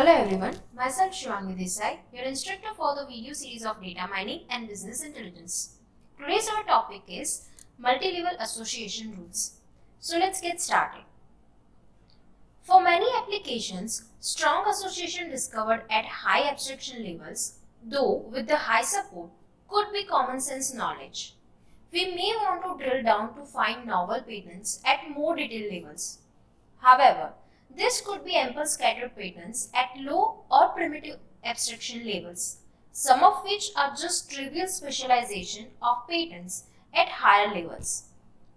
Hello everyone, myself Shivangi Desai, your instructor for the video series of Data Mining and Business Intelligence. Today's our topic is Multi-Level Association Rules. So let's get started. For many applications, strong association discovered at high abstraction levels, though with the high support, could be common sense knowledge. We may want to drill down to find novel patterns at more detailed levels. However, this could be ample scattered patterns at low or primitive abstraction levels, some of which are just trivial specialization of patterns at higher levels.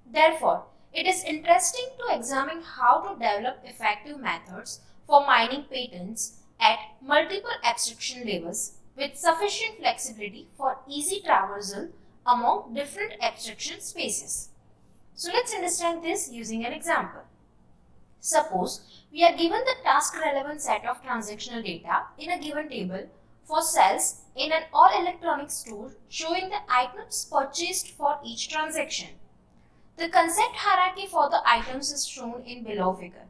Therefore, it is interesting to examine how to develop effective methods for mining patterns at multiple abstraction levels with sufficient flexibility for easy traversal among different abstraction spaces. So let's understand this using an example. Suppose we are given the task-relevant set of transactional data in a given table for cells in an all-electronic store showing the items purchased for each transaction. The concept hierarchy for the items is shown in below figure.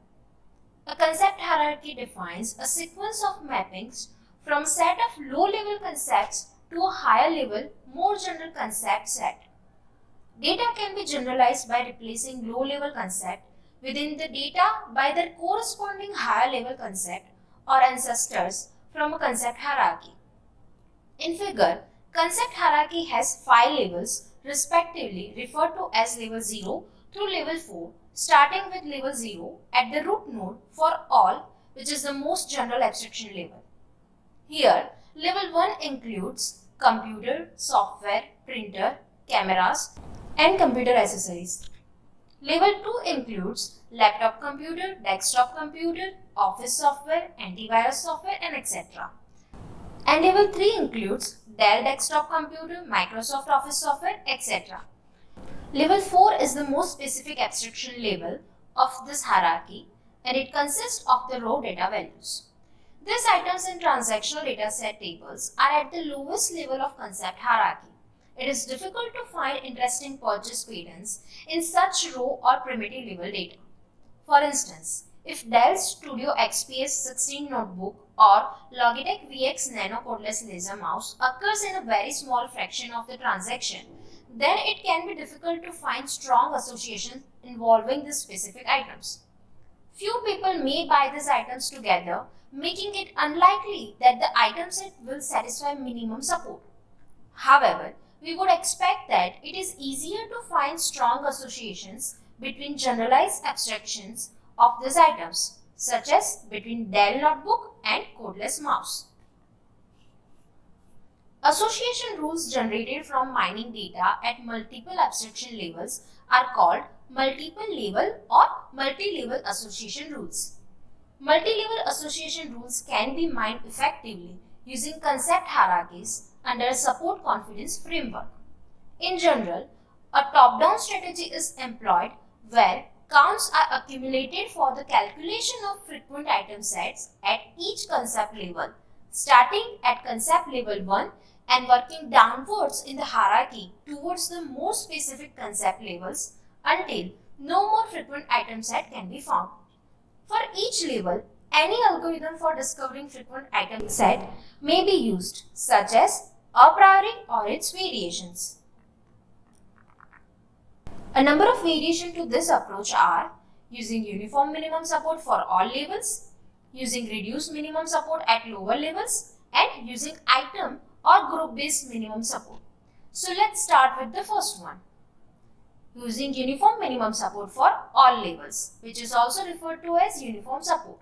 A concept hierarchy defines a sequence of mappings from a set of low-level concepts to a higher-level, more general concept set. Data can be generalized by replacing low-level concept within the data by their corresponding higher level concept or ancestors from a concept hierarchy. In figure, concept hierarchy has 5 levels respectively referred to as level 0 through level 4, starting with level 0 at the root node for all, which is the most general abstraction level. Here, level 1 includes computer, software, printer, cameras, and computer accessories. Level 2 includes laptop computer, desktop computer, office software, antivirus software, and etc. And level 3 includes Dell desktop computer, Microsoft Office software, etc. Level 4 is the most specific abstraction level of this hierarchy, and it consists of the raw data values. These items in transactional data set tables are at the lowest level of concept hierarchy. It is difficult to find interesting purchase patterns in such raw or primitive level data. For instance, if Dell Studio XPS 16 notebook or Logitech VX Nano cordless laser mouse occurs in a very small fraction of the transaction, then it can be difficult to find strong associations involving the specific items. Few people may buy these items together, making it unlikely that the item set will satisfy minimum support. However, we would expect that it is easier to find strong associations between generalized abstractions of these items, such as between Dell notebook and cordless mouse. Association rules generated from mining data at multiple abstraction levels are called multiple level or multi-level association rules. Multi-level association rules can be mined effectively using concept hierarchies under a support confidence framework. In general, a top-down strategy is employed where counts are accumulated for the calculation of frequent item sets at each concept level, starting at concept level 1 and working downwards in the hierarchy towards the more specific concept levels until no more frequent item set can be found. For each level, any algorithm for discovering frequent item set may be used, such as a priori or its variations. A number of variations to this approach are using uniform minimum support for all levels, using reduced minimum support at lower levels, and using item or group-based minimum support. So let's start with the first one. Using uniform minimum support for all levels, which is also referred to as uniform support.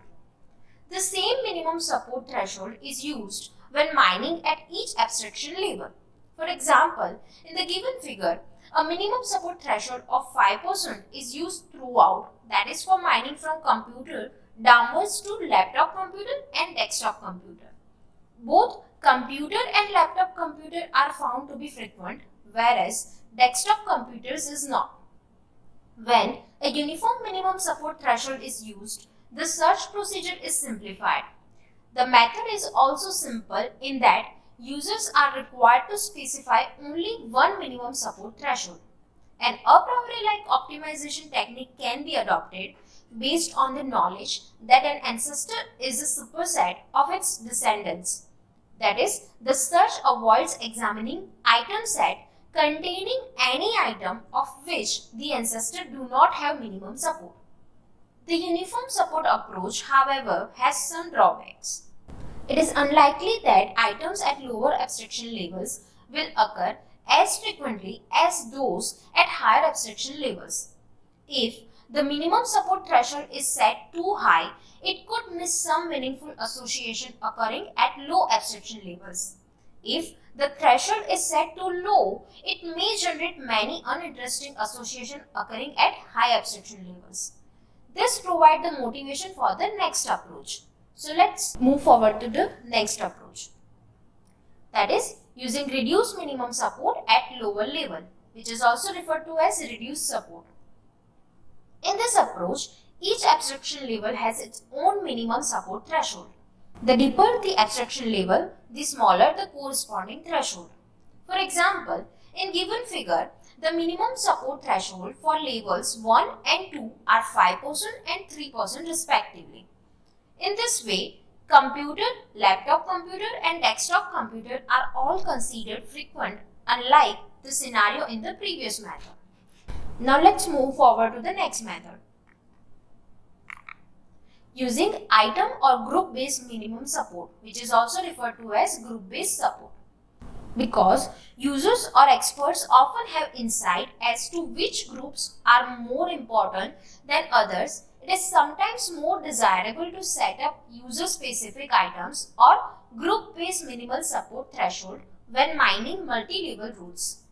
The same minimum support threshold is used when mining at each abstraction level. For example, in the given figure, a minimum support threshold of 5% is used throughout, that is for mining from computer downwards to laptop computer and desktop computer. Both computer and laptop computer are found to be frequent, whereas desktop computers is not. When a uniform minimum support threshold is used, the search procedure is simplified. The method is also simple in that users are required to specify only one minimum support threshold. An a priori-like optimization technique can be adopted based on the knowledge that an ancestor is a superset of its descendants. That is, the search avoids examining item set containing any item of which the ancestor do not have minimum support. The uniform support approach, however, has some drawbacks. It is unlikely that items at lower abstraction levels will occur as frequently as those at higher abstraction levels. If the minimum support threshold is set too high, it could miss some meaningful association occurring at low abstraction levels. If the threshold is set too low, it may generate many uninteresting associations occurring at high abstraction levels. This provides the motivation for the next approach. So let's move forward to the next approach. That is using reduced minimum support at lower level, which is also referred to as reduced support. In this approach, each abstraction level has its own minimum support threshold. The deeper the abstraction level, the smaller the corresponding threshold. For example, in given figure, the minimum support threshold for levels 1 and 2 are 5% and 3% respectively. In this way, computer, laptop computer and desktop computer are all considered frequent, unlike the scenario in the previous method. Now let's move forward to the next method. Using item or group-based minimum support, which is also referred to as group-based support. Because users or experts often have insight as to which groups are more important than others, it is sometimes more desirable to set up user-specific items or group-based minimal support threshold when mining multi-level rules.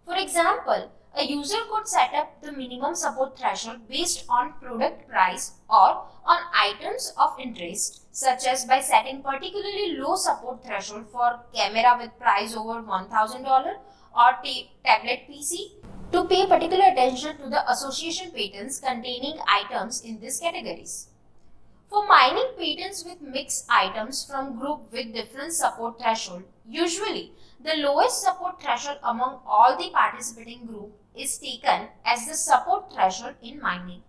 For example, a user could set up the minimum support threshold based on product price or on items of interest, such as by setting particularly low support threshold for camera with price over $1,000 or tablet PC, to pay particular attention to the association patterns containing items in these categories. For mining patterns with mixed items from group with different support threshold, usually the lowest support threshold among all the participating group is taken as the support threshold in mining.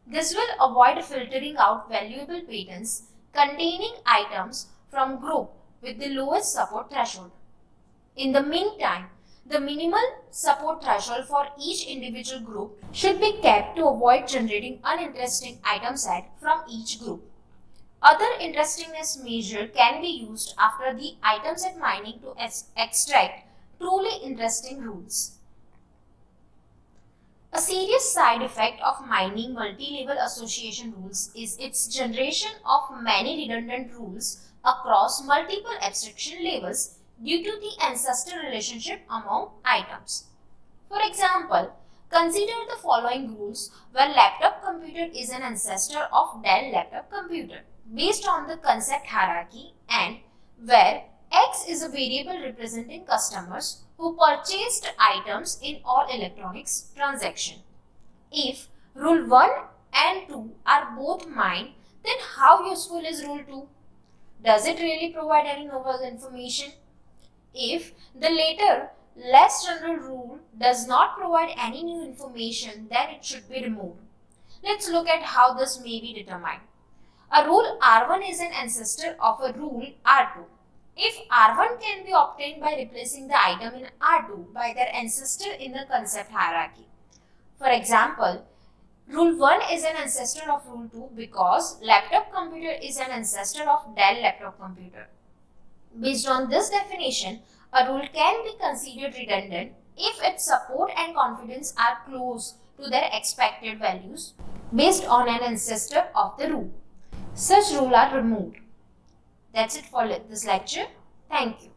This will avoid filtering out valuable patterns containing items from group with the lowest support threshold. In the meantime, the minimal support threshold for each individual group should be kept to avoid generating uninteresting item set from each group. Other interestingness measure can be used after the item set mining to extract truly interesting rules. A serious side effect of mining multi-level association rules is its generation of many redundant rules across multiple abstraction levels due to the ancestor relationship among items. For example, consider the following rules where laptop computer is an ancestor of Dell laptop computer based on the concept hierarchy, and where X is a variable representing customers who purchased items in all electronics transaction. If rule 1 and 2 are both mined, then how useful is rule 2? Does it really provide any novel information? If the later, less general rule does not provide any new information, then it should be removed. Let's look at how this may be determined. A rule R1 is an ancestor of a rule R2. If R1 can be obtained by replacing the item in R2 by their ancestor in the concept hierarchy. For example, rule 1 is an ancestor of rule 2 because laptop computer is an ancestor of Dell laptop computer. Based on this definition, a rule can be considered redundant if its support and confidence are close to their expected values based on an ancestor of the rule. Such rules are removed. That's it for this lecture. Thank you.